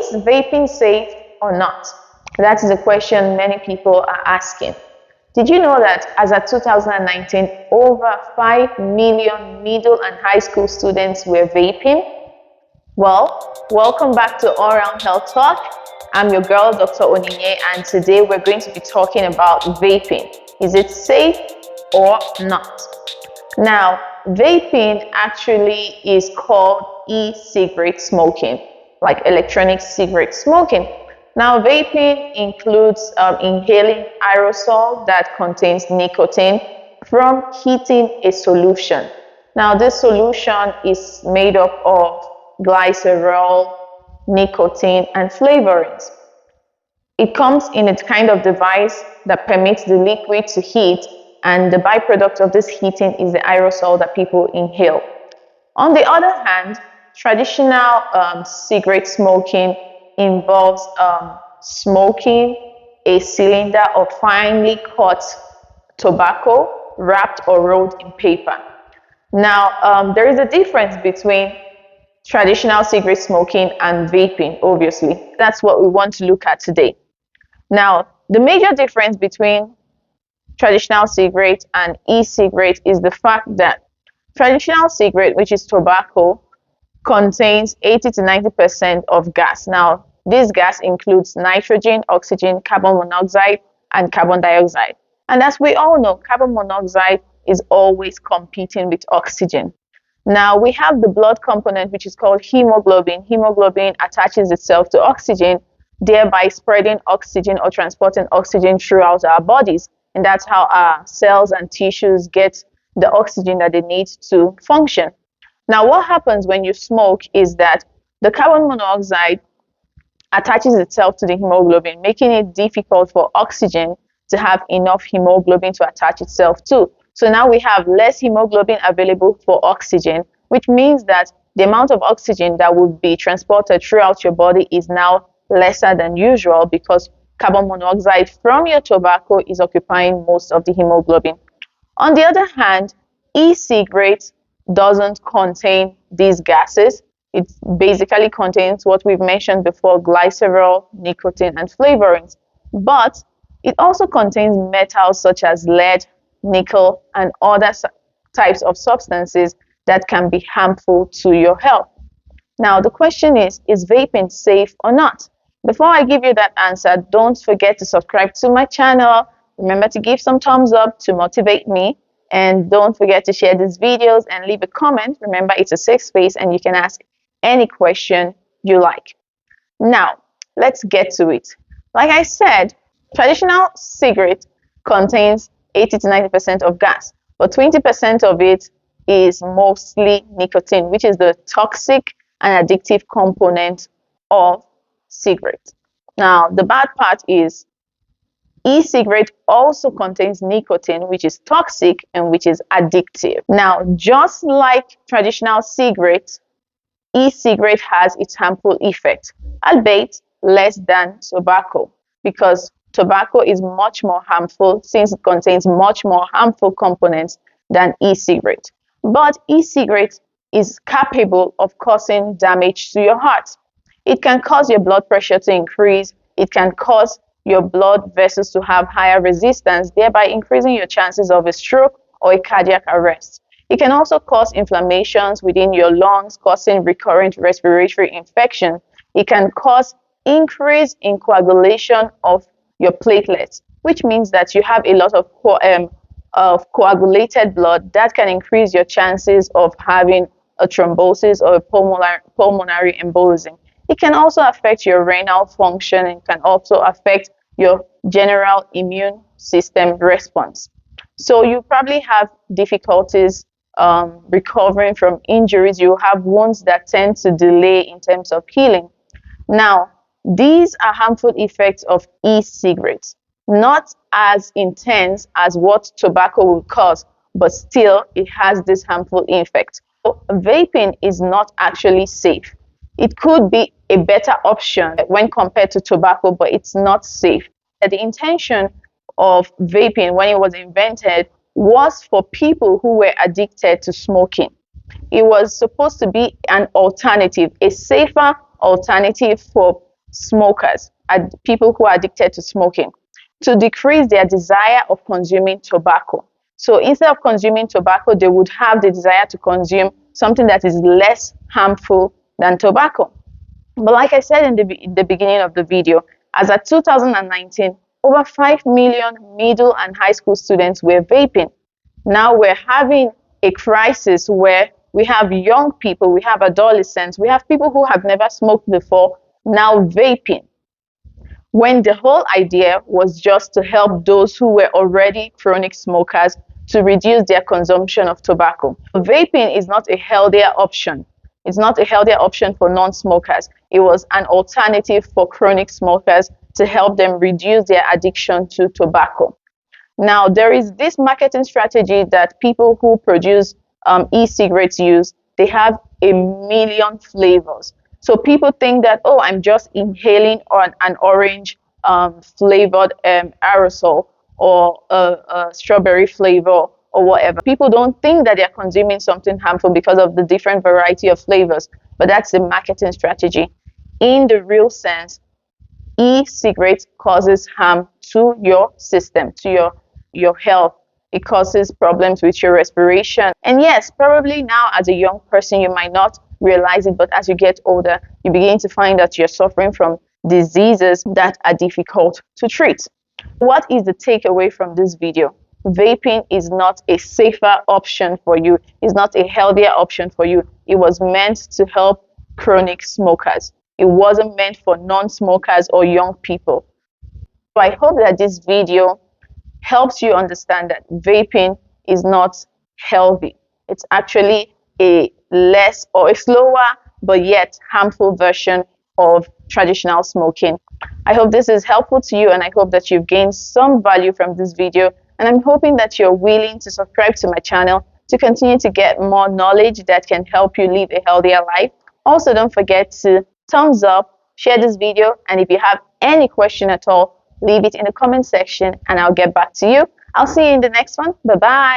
Is vaping safe or not? That is a question many people are asking. Did you know that as of 2019, over 5 million middle and high school students were vaping? Well, welcome back to All Round Health Talk. I'm your girl, Dr. Onyinye, and today we're going to be talking about vaping. Is it safe or not? Now, vaping actually is called e-cigarette smoking, like electronic cigarette smoking. Now, vaping includes inhaling aerosol that contains nicotine from heating a solution. Now, this solution is made up of glycerol, nicotine, and flavorings. It comes in a kind of device that permits the liquid to heat, and the byproduct of this heating is the aerosol that people inhale. On the other hand, traditional cigarette smoking involves smoking a cylinder of finely cut tobacco wrapped or rolled in paper. Now, there is a difference between traditional cigarette smoking and vaping, obviously. That's what we want to look at today. Now, the major difference between traditional cigarette and e-cigarette is the fact that traditional cigarette, which is tobacco, contains 80 to 90% of gas. Now, this gas includes nitrogen, oxygen, carbon monoxide, and carbon dioxide. And as we all know, carbon monoxide is always competing with oxygen. Now, we have the blood component, which is called hemoglobin. Hemoglobin attaches itself to oxygen, thereby spreading oxygen or transporting oxygen throughout our bodies. And that's how our cells and tissues get the oxygen that they need to function. Now, what happens when you smoke is that the carbon monoxide attaches itself to the hemoglobin, making it difficult for oxygen to have enough hemoglobin to attach itself to. So now we have less hemoglobin available for oxygen, which means that the amount of oxygen that will be transported throughout your body is now lesser than usual because carbon monoxide from your tobacco is occupying most of the hemoglobin. On the other hand, e-cigarette doesn't contain these gases. It basically contains what we've mentioned before, glycerol, nicotine, and flavorings. But it also contains metals such as lead, nickel, and other types of substances that can be harmful to your health. Now, the question is vaping safe or not? Before I give you that answer, don't forget to subscribe to my channel. Remember to give some thumbs up to motivate me. And don't forget to share these videos and leave a comment. Remember, it's a safe space and you can ask any question you like. Now, let's get to it. Like I said, traditional cigarette contains 80 to 90% of gas, but 20% of it is mostly nicotine, which is the toxic and addictive component of cigarette. Now, the bad part is e-cigarette also contains nicotine, which is toxic and which is addictive. Now, just like traditional cigarette, e-cigarette has its harmful effect, albeit less than tobacco, because tobacco is much more harmful since it contains much more harmful components than e-cigarette. But e-cigarette is capable of causing damage to your heart. It can cause your blood pressure to increase. It can cause your blood vessels to have higher resistance, thereby increasing your chances of a stroke or a cardiac arrest. It can also cause inflammations within your lungs, causing recurrent respiratory infection. It can cause increase in coagulation of your platelets, which means that you have a lot of coagulated blood that can increase your chances of having a thrombosis or a pulmonary embolism. It can also affect your renal function and can also affect your general immune system response. So you probably have difficulties recovering from injuries. You have wounds that tend to delay in terms of healing. Now, these are harmful effects of e-cigarettes, not as intense as what tobacco will cause, but still it has this harmful effect. So, vaping is not actually safe. It could be a better option when compared to tobacco, but it's not safe. The intention of vaping when it was invented was for people who were addicted to smoking. It was supposed to be an alternative, a safer alternative for smokers, people who are addicted to smoking, to decrease their desire of consuming tobacco. So instead of consuming tobacco, they would have the desire to consume something that is less harmful than tobacco. But like I said in the beginning of the video, as of 2019, over 5 million middle and high school students were vaping. Now we're having a crisis where we have young people, we have adolescents, we have people who have never smoked before now vaping, when the whole idea was just to help those who were already chronic smokers to reduce their consumption of tobacco. Vaping is not a healthier option. It's not a healthier option for non-smokers. It was an alternative for chronic smokers to help them reduce their addiction to tobacco. Now, there is this marketing strategy that people who produce e-cigarettes use. They have a million flavors. So people think that, oh, I'm just inhaling on an orange flavored aerosol or a strawberry flavor or whatever. People don't think that they're consuming something harmful because of the different variety of flavors, but that's a marketing strategy. In the real sense, e-cigarette causes harm to your system, to your health. It causes problems with your respiration. And yes, probably now as a young person, you might not realize it, but as you get older, you begin to find that you're suffering from diseases that are difficult to treat. What is the takeaway from this video? Vaping is not a safer option for you. It's not a healthier option for you. It was meant to help chronic smokers. It wasn't meant for non-smokers or young people. So I hope that this video helps you understand that vaping is not healthy. It's actually a less or a slower but yet harmful version of traditional smoking. I hope this is helpful to you, and I hope that you've gained some value from this video, and I'm hoping that you're willing to subscribe to my channel to continue to get more knowledge that can help you live a healthier life. Also, don't forget to thumbs up, share this video, and if you have any question at all, leave it in the comment section and I'll get back to you. I'll see you in the next one. Bye-bye.